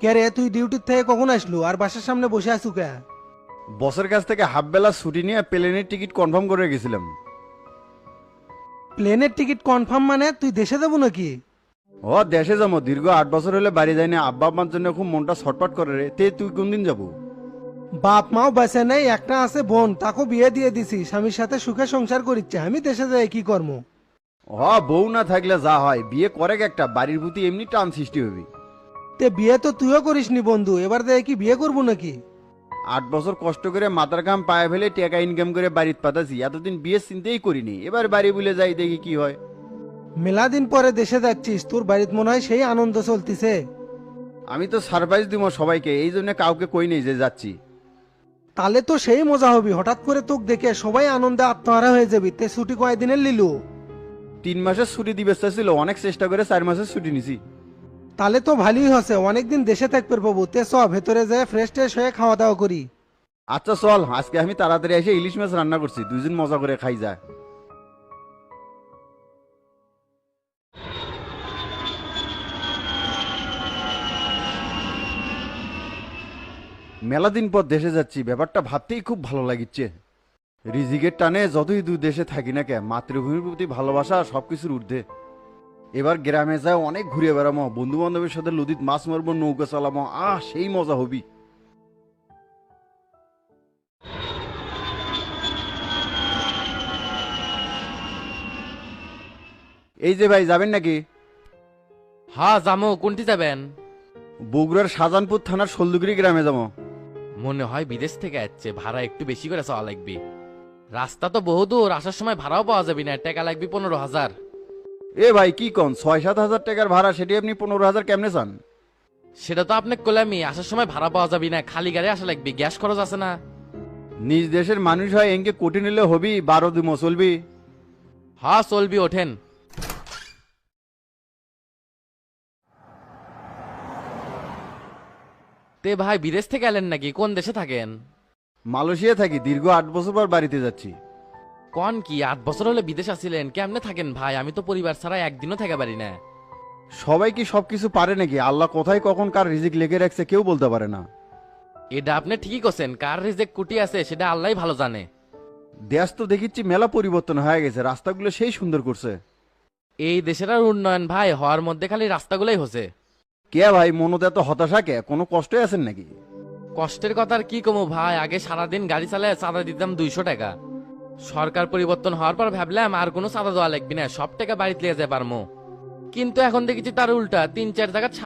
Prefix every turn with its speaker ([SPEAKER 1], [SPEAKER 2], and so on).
[SPEAKER 1] কে রে, তুই ডিউটির থেকে কখন আসলু আর বাসার সামনে বসে আছু কে?
[SPEAKER 2] বসের কাছ থেকে হাফ বেলা ছুটি নিয়ে প্লেনের টিকিট কনফার্ম করে গেছিলাম।
[SPEAKER 1] প্লেনের টিকিট কনফার্ম মানে তুই দেশে যাবো নাকি?
[SPEAKER 2] ও দেশে যাবো, দীর্ঘ 8 বছর হলে বাড়ি যায়নি। আব্বা আম্মার জন্য খুব মনটা ছটফট করে রে। তুই কোন দিন যাবো?
[SPEAKER 1] বাপ মাও বেঁচে নেই, একটা আছে বোন, তাকে বিয়ে দিয়ে দিছি, স্বামীর সাথে সুখে সংসার করিচ্ছে। আমি দেশে যাই কি কর্ম?
[SPEAKER 2] বউ না থাকলে যা হয়, বিয়ে করে একটা বাড়ির প্রতি এমনি টান সৃষ্টি হবে।
[SPEAKER 1] তে বিয়ে তো তুইও করিসনি বন্ধু, এবার দেয় কি বিয়ে করবো নাকি?
[SPEAKER 2] 8 বছর কষ্ট করে মাথার ঘাম পায়ে ফেলে টাকা ইনকাম করে বাড়িতে পাঠাছি, এতদিন বিয়ের চিন্তাই করিনি। এবার বাড়ি বলে যাই, দেখি কি হয়।
[SPEAKER 1] মেলা দিন পরে দেশে যাচ্ছিস, তোর বাড়িতে মনে হয় সেই আনন্দ চলতিছে।
[SPEAKER 2] আমি তো সারপ্রাইজ দিব সবাইকে, এই জন্য কাউকে কই নেই যে যাচ্ছি।
[SPEAKER 1] তাহলে তো সেই মজা হবি, হঠাৎ করে তোকে দেখে সবাই আনন্দে আত্মহারা হয়ে যাবি। তে ছুটি কয়দিনের লিলু?
[SPEAKER 2] 3 মাসের ছুটি দিবে ছিল, অনেক চেষ্টা করে 4 মাসের ছুটি নিছি।
[SPEAKER 1] তাহলে তো ভালোই হচ্ছে, অনেকদিন দেশে থাকবে পাবো। তে চ ভেতরে যায় ফ্রেশ ট্রেশ হয়ে খাওয়া দাওয়া করি।
[SPEAKER 2] আচ্ছা চল, আজকে আমি তাড়াতাড়ি এসে ইলিশ মাছ রান্না করছি, দুইজন মজা করে খাই যায়। মেলা দিন পর দেশে যাচ্ছি, ব্যাপারটা ভাবতেই খুব ভালো লাগিচ্ছে। রিজিকের টানে যতই দূর দেশে থাকি না কেন, মাতৃভূমির প্রতি ভালোবাসা সবকিছুর ঊর্ধ্বে। এবার গ্রামে যায় অনেক ঘুরে বেড়ামো, বন্ধু বান্ধবের সাথে নদীত মাছ মারবো, নৌকা চালামো, সেই মজা হবি। এই যে ভাই, যাবেন নাকি?
[SPEAKER 3] হ্যাঁ যামো, কোনটি যাবেন?
[SPEAKER 2] বগুড়ার শাহজাহানপুর থানার শোলদুগিরি গ্রামে যাবো।
[SPEAKER 3] মনে হয় বিদেশ থেকে আসছে, ভাড়া একটু বেশি করে চাওয়া লাগবে। রাস্তা তো বহু দূর, আসার সময় ভাড়াও পাওয়া যাবে না, টাকা লাগবে 15,000।
[SPEAKER 2] এ ভাই কি কন, 6-7 হাজার টাকার ভাড়া, সেটি আপনি 15 হাজার কেমনে চান?
[SPEAKER 3] সেটা তো আপনি কলামি, আসার সময় ভাড়া পাওয়া যাবে না, খালি গাড়ি আসা লাগবে, গ্যাস খরচ আছে না।
[SPEAKER 2] নিজ দেশের মানুষ হয় এঙ্কে কোটি নিলে হবি, 12 দিমো চলবি।
[SPEAKER 3] হ্যাঁ চলবি, ওঠেন। তে ভাই বিদেশ থেকে এলেন নাকি? কোন দেশে থাকেন?
[SPEAKER 2] মালয়েশিয়া থাকি, দীর্ঘ 8 বছর পর বাড়িতে যাচ্ছি।
[SPEAKER 3] কোন কি 8 বছর হলে বিদেশ আসিলেন? কেমনে থাকেন ভাই? আমি তো পরিবার ছাড়া একদিনও থাকা পারি না।
[SPEAKER 2] সবাই কি সবকিছু পারে নাকি? আল্লাহ কোথায় কখন কার রিজিক লিখে রাখছে কেউ বলতে পারে না।
[SPEAKER 3] এটা আপনি ঠিকই করছেন, কার রিজেক কুটি আছে সেটা আল্লাহই ভালো জানে।
[SPEAKER 2] দেশ তো দেখিচ্ছি মেলা পরিবর্তন হয়ে গেছে, রাস্তাগুলো সেই সুন্দর করছে।
[SPEAKER 3] এই দেশের আর উন্নয়ন ভাই হওয়ার মধ্যে খালি রাস্তাগুলোই হচ্ছে।
[SPEAKER 2] কে ভাই মনোতে এত হতাশা কে? কোনো কষ্টই আছেন নাকি?
[SPEAKER 3] কষ্টের কথা আর কি কমু ভাই, আগে সারাদিন গাড়ি চালায় চাঁদা দিতাম 200 টাকা। সরকার পরিবর্তন হওয়ার পর ভাবলাম আর কোনো চাঁদা দেওয়া লাগবে না, সব টাকা বাড়িতে লিয়ে যায় পারমো। কিন্তু এখন দেখেছি তার উল্টা, 3-4 জায়গা